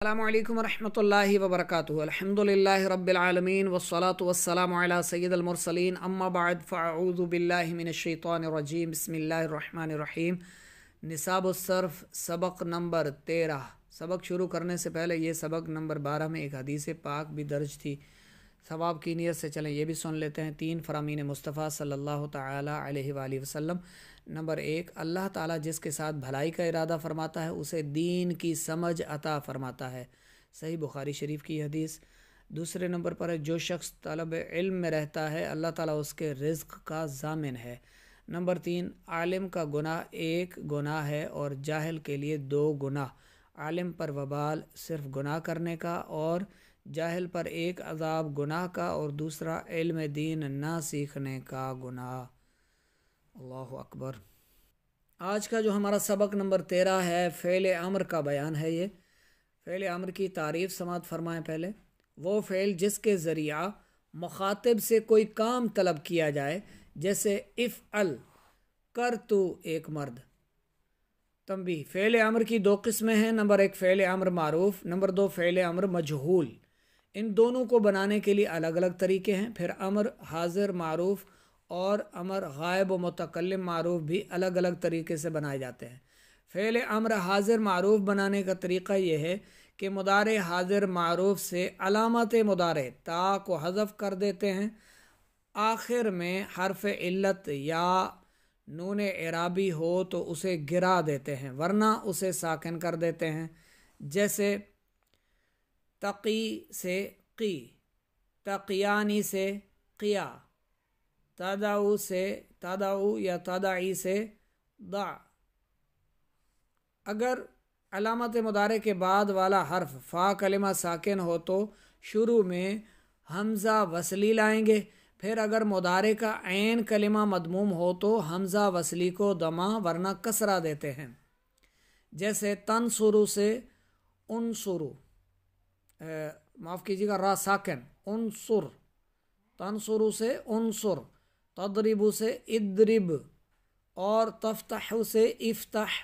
अस्सलामु अलैकुम वरहमतुल्लाहि वबरकातुहु। अल्हम्दुलिल्लाहि रब्बिल आलमीन वस्सलातु वस्सलामु अला सय्यिदिल मुरसलीन अम्मा बाद फ़अऊज़ु बिल्लाहि मिनश शैतानिर रजीम बिस्मिल्लाहिर रहमानिर रहीम। निसाबुस सर्फ सबक नंबर 13। सबक शुरू करने से पहले ये सबक नंबर 12 में एक हदीस पाक भी दर्ज थी। सवाब की नीयत से चलें ये भी सुन लेते हैं। 3 फ़रामीन मुस्तफ़ा सल्लल्लाहु ताला अलैहि वसल्लम। नंबर 1, अल्लाह ताला जिसके साथ भलाई का इरादा फरमाता है उसे दीन की समझ अता फरमाता है। सही बुखारी शरीफ की हदीस। दूसरे नंबर पर है, जो शख्स तलब इल्म में रहता है अल्लाह ताला उसके रिज़्क़ का ज़ामिन है। नंबर 3, आलिम का गुनाह एक गुनाह है और जाहिल के लिए 2 गुनाह। आलिम पर वबाल सिर्फ गुनाह करने का और जाहिल पर एक अज़ाब गुनाह का और दूसरा इल्म दीन ना सीखने का गुनाह। अल्लाहु अकबर। आज का जो हमारा सबक नंबर 13 है, फ़ेल अम्र का बयान है। ये फ़ेल अम्र की तारीफ़ समात फरमाएं। पहले वो फ़ेल जिसके ज़रिया मुखातिब से कोई काम तलब किया जाए, जैसे इफ़अल कर तू एक मर्द। तंबीह, फ़ेल अम्र की 2 किस्में हैं। नंबर 1 फ़ेल अम्र मारूफ, नंबर 2 फ़ेल अम्र मजहूल। इन दोनों को बनाने के लिए अलग अलग तरीके हैं। फिर अम्र हाजिर मारूफ और अमर गायब व मुतकल्लिम मारूफ भी अलग अलग तरीके से बनाए जाते हैं। फ़ेल अम्र हाजिर मारूफ बनाने का तरीक़ा यह है कि मुदारे हाजिर मारूफ से अलामत मुदारे ता को हज़फ कर देते हैं। आखिर में हर्फ इल्लत या नून एराबी हो तो उसे गिरा देते हैं, वरना उसे साकिन कर देते हैं। जैसे तकी से की, तकियानी से किया, तदाऊ से तदाऊ या तदाई से दा। अगर अलामत मुदारे के बाद वाला हर्फ फ़ा कलिमा साकिन हो तो शुरू में हमज़ा वसली लाएंगे। फिर अगर मुदारे का ऐन कलिमा मदमूम हो तो हमज़ा वसली को दमा वरना कसरा देते हैं। जैसे तनसुरु से उनसुरु, माफ़ कीजिएगा, रा साकिन, उनसुर। तनसुरु से उनसुर, तदरिबु से इदरिब और तफ्तहु से इफ्तह।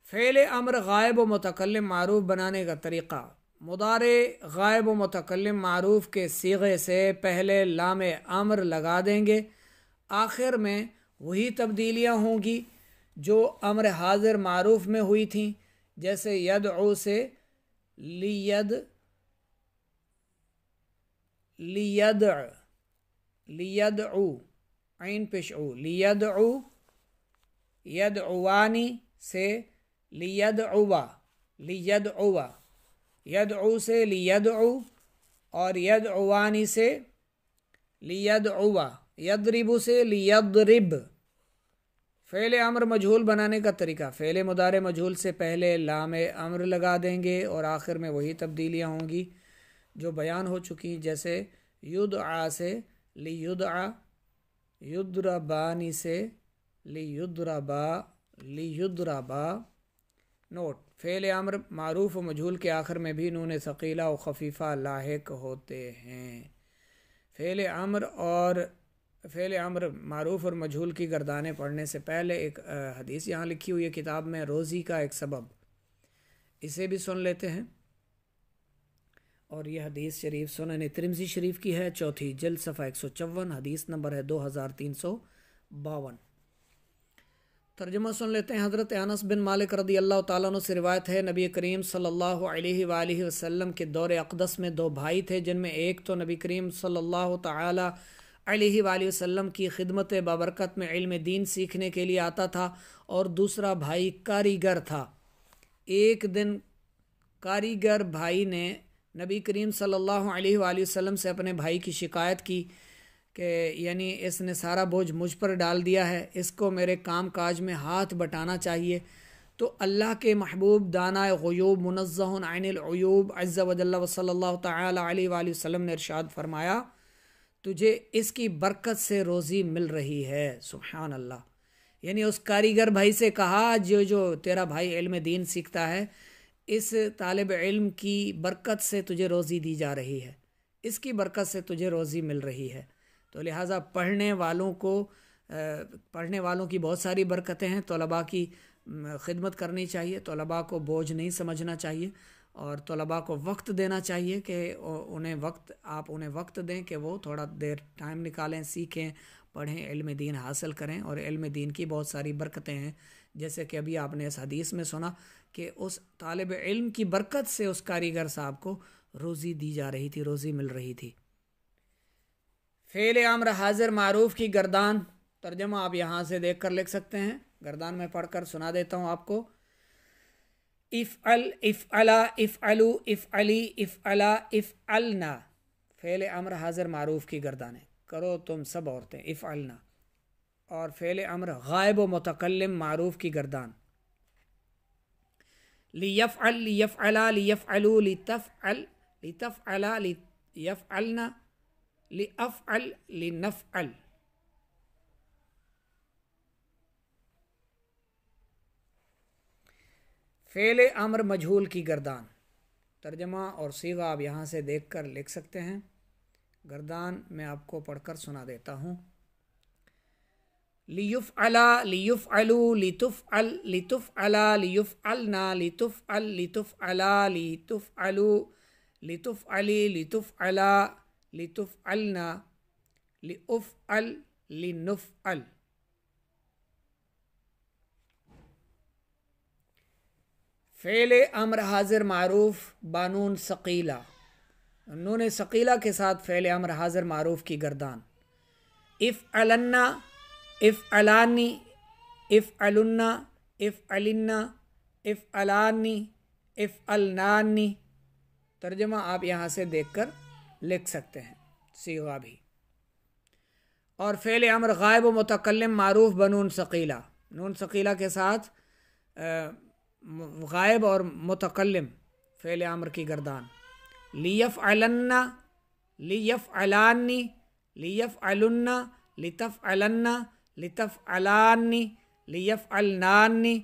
फ़ेल अम्र गायब व मुतकल्लिम मारूफ बनाने का तरीक़ा, मुदारे गायब व मुतकल्लिम मारूफ के सीगे से पहले लाम अम्र लगा देंगे। आखिर में वही तब्दीलियाँ होंगी जो अम्र हाजिर मारूफ में हुई थीं। जैसे यदउ से लियद, लियद, लियदउ, ऐन पेशउ, लियदउ। यदउवानी से लियदउवा, लियदउवा। यदउ से लियदउ और यदउवानी से लियदउवा। यदरिबु से लियदरिब। फ़ेल अम्र मजहूल बनाने का तरीका, फ़ेल मुदारे मजहूल से पहले लाम अम्र लगा देंगे और आखिर में वही तब्दीलियाँ होंगी जो बयान हो चुकी। जैसे युदआ से लियुदआ, युद्रबानी से लियुद्रबा, लियुद्रबा। नोट, फ़ेल अम्र मारूफ व मजहूल के आखिर में भी नून सकीला और खफीफ़ा लाहिक होते हैं। फ़ेल अम्र मारूफ और मजहूल की गर्दानें पढ़ने से पहले एक हदीस यहाँ लिखी हुई है किताब में, रोज़ी का एक सबब। इसे भी सुन लेते हैं। और यह हदीस शरीफ सुनन तिरमिज़ी शरीफ की है, 4 जिल्द सफ़ा 154, हदीस नंबर है 2352। तर्जुमा सुन लेते हैं। हज़रत अनस बिन मालिक रदी अल्लाह ताला अन्हु से रिवायत है, नबी करीम सल्लल्लाहु अलैहि वसल्लम के दौर अक़दस में 2 भाई थे, जिनमें एक तो नबी करीम सल्लल्लाहु ताला अलैहि वसल्लम की खिदमत बाबरकत में इल्म दीन सीखने के लिए आता था और दूसरा भाई कारीगर था। एक दिन कारीगर भाई ने नबी करीम सल्लल्लाहु अलैहि वसल्लम से अपने भाई की शिकायत की कि यानी इसने सारा बोझ मुझ पर डाल दिया है, इसको मेरे काम काज में हाथ बटाना चाहिए। तो अल्लाह के महबूब दाना ग़ुयूब मुनज़्ज़हुन अनिल उयूब अज़्ज़ा व जल्ला व सल्लल्लाहु तआला अलैहि वसल्लम ने इरशाद फरमाया, तुझे इसकी बरकत से रोज़ी मिल रही है। सुभान अल्लाह। यानी उस कारीगर भाई से कहा, जो तेरा भाई इल्म दीन सीखता है, इस तालिब इल्म की बरकत से तुझे रोज़ी दी जा रही है, इसकी बरकत से तुझे रोज़ी मिल रही है। तो लिहाजा पढ़ने वालों की बहुत सारी बरकतें हैं। तलबा की खिदमत करनी चाहिए, तलबा को बोझ नहीं समझना चाहिए। اور طلباء کو وقت دینا چاہیے کہ آپ انہیں وقت دیں کہ وہ تھوڑا دیر ٹائم نکالیں، سیکھیں، پڑھیں، علم دین حاصل کریں. اور علم دین کی بہت ساری برکتیں ہیں، جیسے کہ ابھی آپ نے اس حدیث میں سنا کہ اس طالب علم کی برکت سے اس کاریگر صاحب کو روزی دی جا رہی تھی، روزی مل رہی تھی. فعل امر حاضر معروف کی گردان، ترجمہ آپ یہاں سے دیکھ کر لکھ سکتے ہیں. گردان میں پڑھ کر سنا دیتا ہوں آپ کو. افعل، افعلا، افعلو، افعلی، افعلا، افعلنا، فعل امر حاضر معروف کی گردانیں. کرو تم سب عورتیں، افعلنا. اور فعل امر غائب و متکلم معروف کی گردان. لیفعل، لیفعلا، لیفعلو، لتفعل، لتفعلا، لیفعلنا، لأفعل، لنفعل. فعل امر مجہول کی گردان، ترجمہ اور صیغہ آپ یہاں سے دیکھ کر لکھ سکتے ہیں. گردان میں آپ کو پڑھ کر سنا دیتا ہوں. لیفعلا، لیفعلو، لتفعل، لتفعلا، لیفعلنا، لتفعل، لتفعلا، لتفعلو، لتفعلی، لتفعلا، لتفعلنا، لأفعل، لنفعل. فعل امر حاضر معروف بانون ثقیلہ، نون ثقیلہ کے ساتھ فعل امر حاضر معروف کی گردان. افعلنا، افعلانی، افعلنا، افعلنا، افعلانی، افعلنانی. ترجمہ آپ یہاں سے دیکھ کر لکھ سکتے ہیں، صیغہ بھی. اور فعل امر غائب و متکلم معروف بنون ثقیلہ، نون ثقیلہ کے ساتھ غائب اور متکلم فعل امر کی گردان. لیفعلن، لیفعلانی، لیفعلن، لتفعلن، لتفعلانی، لیفعلنانی،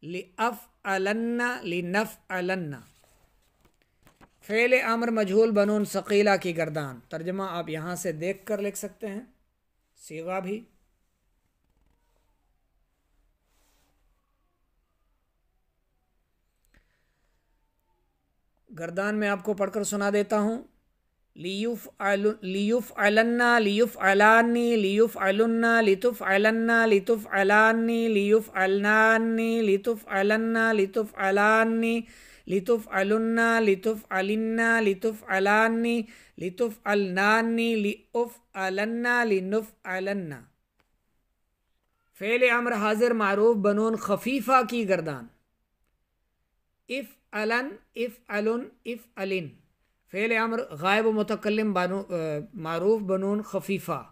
لأفعلن، لنفعلن. فعل امر مجہول بنون ثقیلہ کی گردان، ترجمہ آپ یہاں سے دیکھ کر لکھ سکتے ہیں، صیغہ بھی. گردان میں آپ کو پڑھ کر سنا دیتا ہوں. لیفعلن، لیفعلانی، لیفعلن، لتفعلن، لتفعلانی، لیفعلنانی، لتفعلن، لتفعلانی، لتفعلن، لتفعلن، لتفعلانی، لتفعلنانی، لأفعلن، لنفعلن. فعل امر حاضر معروف بنون خفیفہ کی گردان. افعلن، افعلن، افعلن، فعل امر غائب و متکلم معروف بنون خفیفہ.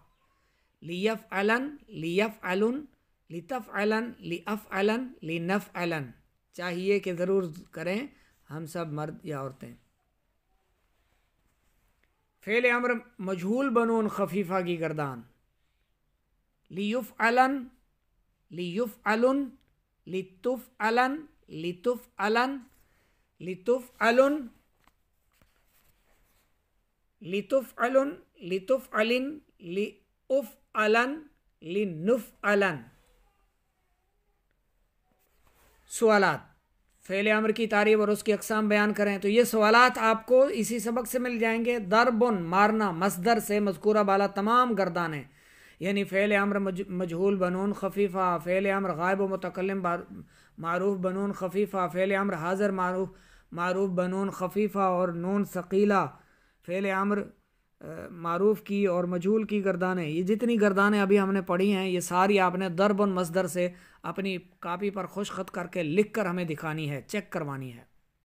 لیفعلن، لیفعلن، لتفعلن، لأفعلن، لنفعلن. چاہیے کہ ضرور کریں ہم سب، مرد یا عورتیں. فعل امر مجہول بنون خفیفہ کی گردان. لیفعلن، لیفعلن، لتفعلن، لتفعلن، لتفعلن، لتفعلن، لتفعلن، لأفعلن، لنفعلن. سوالات. فعل امر کی تعریف اور اس کی اقسام بیان کریں. تو یہ سوالات آپ کو اسی سبق سے مل جائیں گے. ضربن، مارنا، مصدر سے مذکورہ بالا تمام گردانیں، یعنی فعل امر مجہول بنون خفیفہ، فعل امر غائب و متکلم معروف بنون خفیفہ، فعل امر حاضر معروف بنون خفیفہ، اور نون ثقیلہ فعل امر معروف کی اور مجہول کی گردانیں. یہ جتنی گردانیں ابھی ہم نے پڑھی ہیں، یہ ساری آپ نے ضرب مصدر سے اپنی کاپی پر خوش خط کر کے لکھ کر ہمیں دکھانی ہے، چیک کروانی ہے.